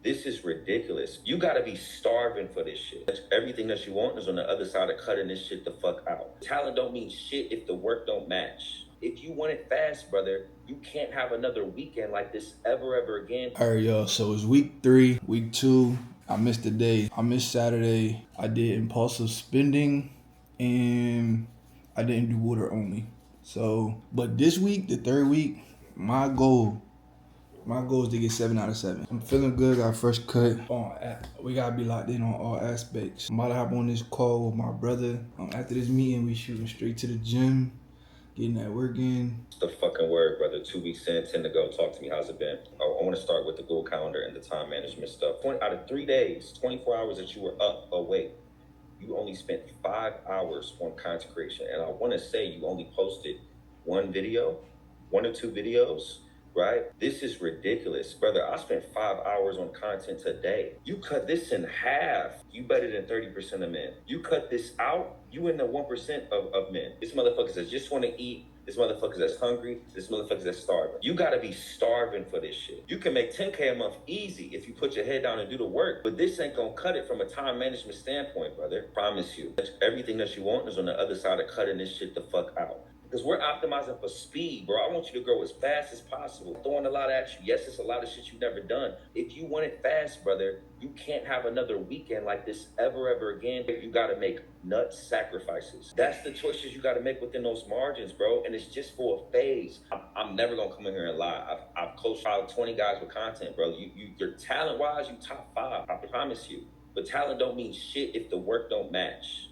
This is ridiculous. You gotta be starving for this shit. Everything that you want is on the other side of cutting this shit the fuck out. Talent don't mean shit if the work don't match. If you want it fast, brother, you can't have another weekend like this ever again. All right, y'all. So it's week 3, week 2. I missed a day. I missed Saturday. I did impulsive spending, and I didn't do water only. So, but this week, the 3rd week, my goal is to get 7 out of 7. I'm feeling good. Got a fresh cut. We gotta be locked in on all aspects. I'm about to hop on this call with my brother. After this meeting, we shooting straight to the gym, getting that work in. It's the fucking word, brother. 2 weeks in, 10 to go. Talk to me. How's it been? I want to start with the Google Calendar and the time management stuff. Out of 3 days, 24 hours that you were up awake, you only spent 5 hours on content creation. And I want to say you only posted 1 or 2 videos, right? This is ridiculous. Brother, I spent 5 hours on content today. You cut this in half, you better than 30% of men. You cut this out, you in the 1% of men. This motherfuckers that just want to eat, this motherfuckers that's hungry, this motherfuckers that's starving. You gotta be starving for this shit. You can make 10K a month easy if you put your head down and do the work, but this ain't gonna cut it from a time management standpoint, brother. Promise you. Everything that you want is on the other side of cutting this shit the fuck out. Because we're optimizing for speed, bro. I want you to grow as fast as possible. Throwing a lot at you. Yes, it's a lot of shit you've never done. If you want it fast, brother, you can't have another weekend like this ever again. You got to make nut sacrifices. That's the choices you got to make within those margins, bro. And it's just for a phase. I'm never going to come in here and lie. I've coached about 20 guys with content, bro. Your talent-wise, you top 5. I promise you. But talent don't mean shit if the work don't match.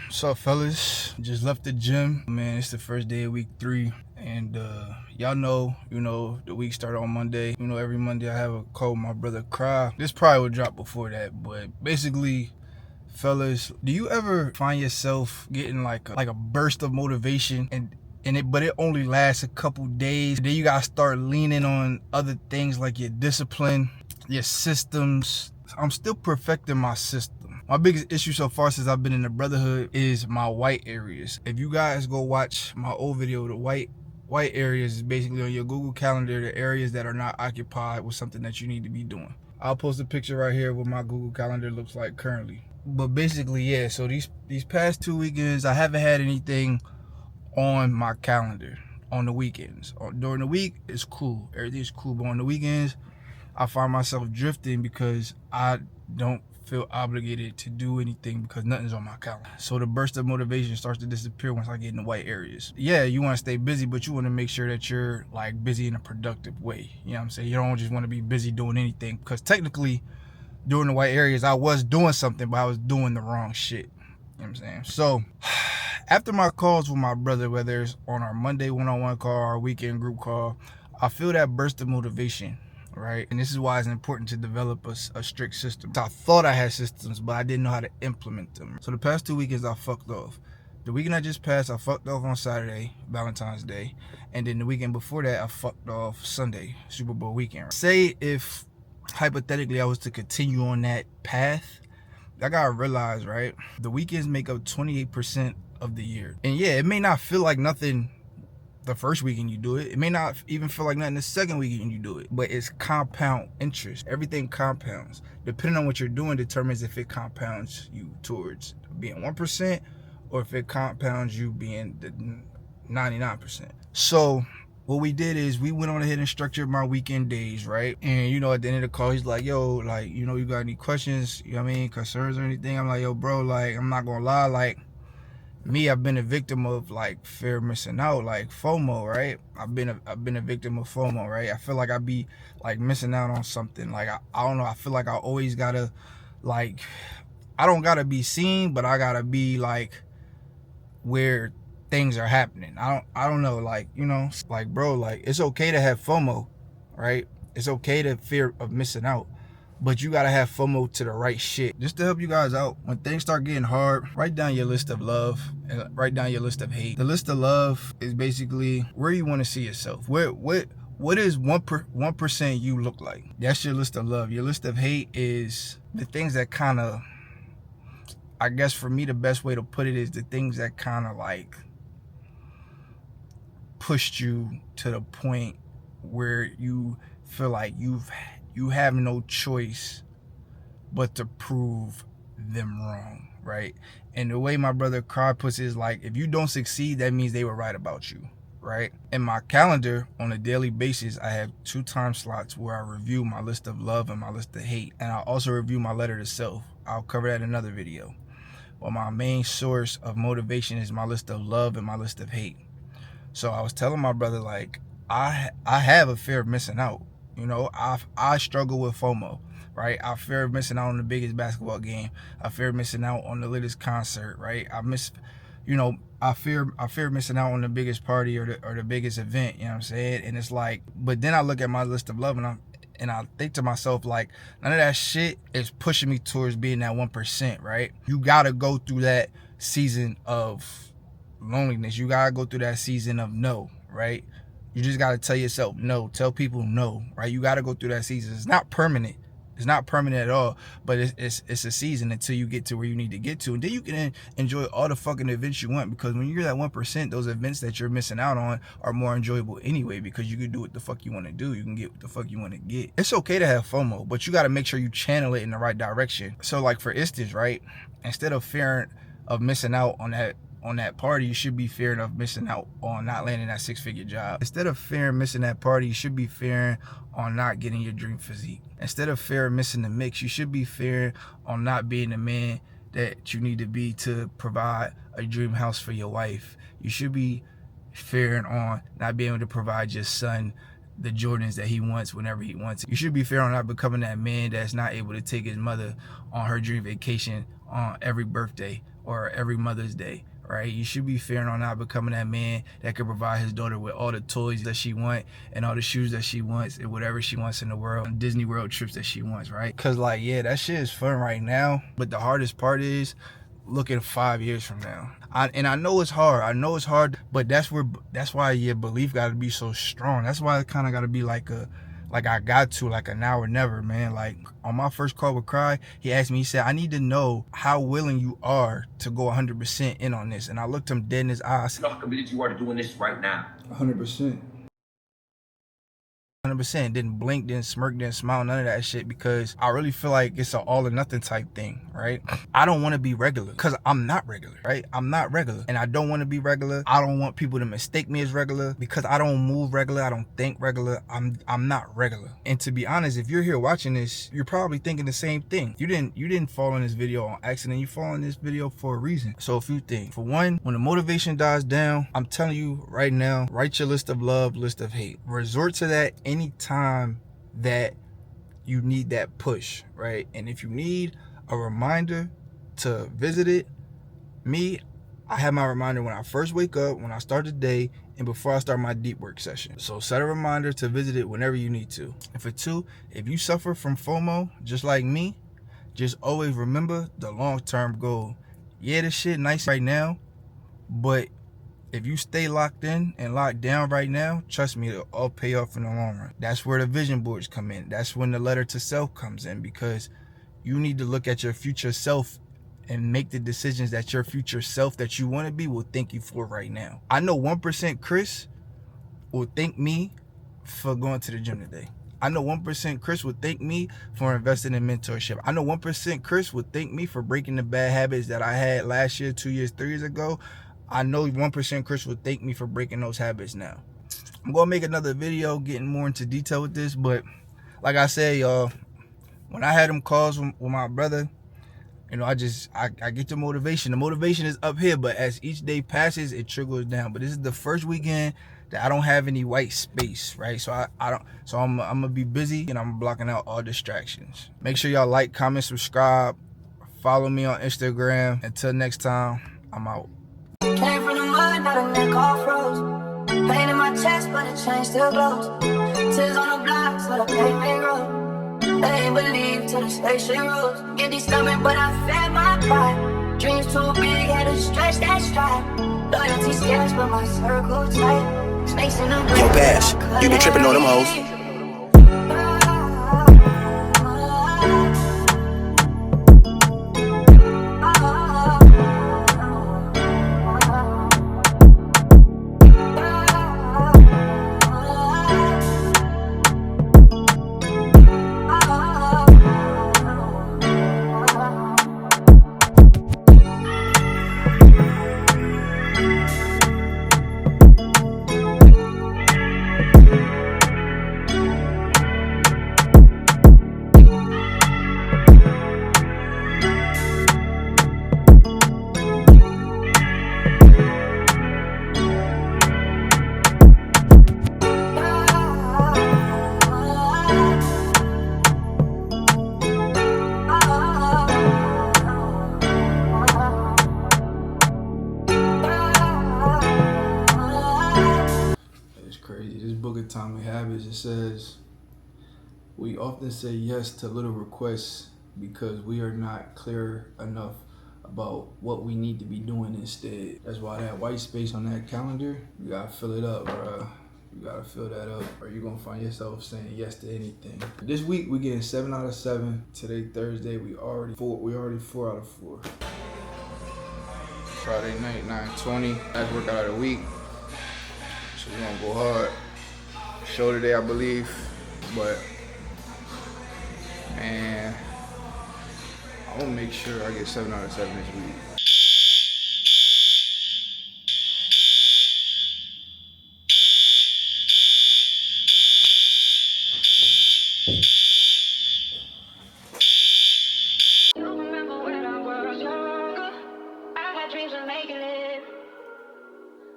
What's up, fellas? Just left the gym. Man, it's the first day of week 3. And y'all know, the week started on Monday. Every Monday I have a call with my brother Cry. This probably would drop before that, but basically, fellas, do you ever find yourself getting like a burst of motivation but it only lasts a couple days? Then you gotta start leaning on other things like your discipline, your systems. I'm still perfecting my system. My biggest issue so far since I've been in the brotherhood is my white areas. If you guys go watch my old video, the white areas is basically on your Google Calendar, the areas that are not occupied with something that you need to be doing. I'll post a picture right here of what my Google Calendar looks like currently. But basically, yeah, so these past 2 weekends, I haven't had anything on my calendar on the weekends. During the week, it's cool. Everything's cool. But on the weekends, I find myself drifting because I don't feel obligated to do anything because nothing's on my calendar. So the burst of motivation starts to disappear once I get in the white areas. Yeah, you want to stay busy, but you want to make sure that you're like busy in a productive way. You know what I'm saying? You don't just want to be busy doing anything, because technically during the white areas I was doing something, but I was doing the wrong shit. You know what I'm saying? So after my calls with my brother, whether it's on our Monday one-on-one call or our weekend group call, I feel that burst of motivation. Right? And this is why it's important to develop a strict system. I thought I had systems, but I didn't know how to implement them. So the past 2 weekends I fucked off. The weekend I just passed, I fucked off on Saturday, Valentine's Day. And then the weekend before that, I fucked off Sunday, Super Bowl weekend. Say if, hypothetically, I was to continue on that path, I gotta realize, right? The weekends make up 28% of the year. And yeah, it may not feel like nothing the first weekend you do it. It may not even feel like nothing the second weekend you do it, but it's compound interest. Everything compounds. Depending on what you're doing determines if it compounds you towards being 1% or if it compounds you being the 99%. So what we did is we went on ahead and structured my weekend days, right? And at the end of the call, he's like, yo, like, you got any questions, concerns or anything? I'm like, yo, bro, like, I'm not gonna lie, like, me, I've been a victim of like fear of missing out, like FOMO, right? I've been a victim of FOMO, right? I feel like I be like missing out on something. Like I don't know, I feel like I always gotta, like, I don't gotta be seen, but I gotta be like where things are happening. I don't know, like, like, bro, like, it's okay to have FOMO, right? It's okay to fear of missing out, but you gotta have FOMO to the right shit. Just to help you guys out, when things start getting hard, write down your list of love and write down your list of hate. The list of love is basically where you want to see yourself. What is 1% you look like? That's your list of love. Your list of hate is the things that kind of, I guess for me, the best way to put it is the things that kind of like pushed you to the point where you feel like you have no choice but to prove them wrong, right? And the way my brother Cry puts it is like, if you don't succeed, that means they were right about you, right? In my calendar on a daily basis, I have 2 time slots where I review my list of love and my list of hate, and I also review my letter to self. I'll cover that in another video. But my main source of motivation is my list of love and my list of hate. So I was telling my brother, like, I have a fear of missing out. You know, I struggle with FOMO, right? I fear of missing out on the biggest basketball game. I fear missing out on the latest concert, right? I fear missing out on the biggest party or the biggest event, you know what I'm saying? And it's like, but then I look at my list of love and I think to myself, like, none of that shit is pushing me towards being that 1%, right? You gotta go through that season of loneliness. You gotta go through that season of no, right? You just gotta tell yourself no. Tell people no, right? You gotta go through that season. It's not permanent. It's not permanent at all, but it's a season until you get to where you need to get to, and then you can enjoy all the fucking events you want, because when you're that 1%, those events that you're missing out on are more enjoyable anyway, because you can do what the fuck you want to do. You can get what the fuck you want to get. It's okay to have FOMO, but you got to make sure you channel it in the right direction. So, like, for instance, right, instead of fearing of missing out on that party, you should be fearing of missing out on not landing that 6-figure job. Instead of fearing missing that party, you should be fearing on not getting your dream physique. Instead of fear of missing the mix, you should be fearing on not being the man that you need to be to provide a dream house for your wife. You should be fearing on not being able to provide your son the Jordans that he wants whenever he wants it. You should be fearing on not becoming that man that's not able to take his mother on her dream vacation on every birthday or every Mother's Day, right? You should be fearing on not becoming that man that could provide his daughter with all the toys that she wants and all the shoes that she wants and whatever she wants in the world, and Disney World trips that she wants, right? Because, like, yeah, that shit is fun right now, but the hardest part is looking 5 years from now. I know it's hard. I know it's hard, but that's why your belief got to be so strong. That's why it kind of got to be like a now or never, man. Like, on my first call with Cry, he asked me, he said, I need to know how willing you are to go 100% in on this. And I looked him dead in his eyes. You know how committed you are to doing this right now. 100%. 100%. Didn't blink, didn't smirk, didn't smile, none of that shit, because I really feel like it's an all or nothing type thing, right? I don't want to be regular, because I'm not regular, right? I'm not regular, and I don't want to be regular. I don't want people to mistake me as regular, because I don't move regular. I don't think regular. I'm not regular. And to be honest, if you're here watching this, you're probably thinking the same thing. You didn't fall in this video on accident. You fall in this video for a reason. So a few things. For one, when the motivation dies down, I'm telling you right now, write your list of love, list of hate. Resort to that anytime that you need that push, right? And if you need a reminder to visit it, I have my reminder when I first wake up, when I start the day, and before I start my deep work session. So set a reminder to visit it whenever you need to. And for two, if you suffer from FOMO just like me, just always remember the long-term goal. Yeah, this shit nice right now, but if you stay locked in and locked down right now, trust me, it'll all pay off in the long run. That's where the vision boards come in. That's when the letter to self comes in, because you need to look at your future self and make the decisions that your future self that you want to be will thank you for right now. I know 1% Chris will thank me for going to the gym today. I know 1% Chris would thank me for investing in mentorship. I know 1% Chris would thank me for breaking the bad habits that I had last year, 2 years, 3 years ago. I know 1% Chris would thank me for breaking those habits now. I'm going to make another video getting more into detail with this, but like I said, y'all, when I had them calls with my brother, you know, I get the motivation. The motivation is up here, but as each day passes, it trickles down. But this is the first weekend that I don't have any white space, right? So I'm gonna be busy, and I'm blocking out all distractions. Make sure y'all like, comment, subscribe, follow me on Instagram. Until next time, I'm out. Came from the mud, now the neck all froze. Pain in my chest, but the chain still glows. Tears on the block, so the pain may grow. They ain't believe till the station rose. Get these coming, but I fed my pride. Dreams too big, had to stretch that stride. Loyalty scarce, but my circle tight. Snakes in the Yo, Bash, you been tripping on them hoes. says, we often say yes to little requests because we are not clear enough about what we need to be doing instead. That's why that white space on that calendar, you gotta fill it up, bro. You gotta fill that up, or you're gonna find yourself saying yes to anything. This week we getting 7 out of 7. Today, Thursday, we already 4 out of 4. Friday night, 9:20. Last workout of the week. So we're gonna go hard. Show today, I believe, but man, I'm gonna make sure I get 7 out of 7 this week. You remember when I was younger? I had dreams of making it.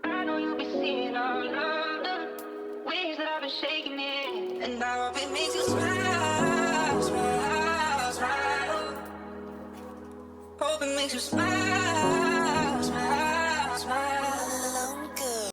I know you be seeing all of the ways that I've been shaking it. And I hope it makes you smile, smile, smile. Hope it makes you smile.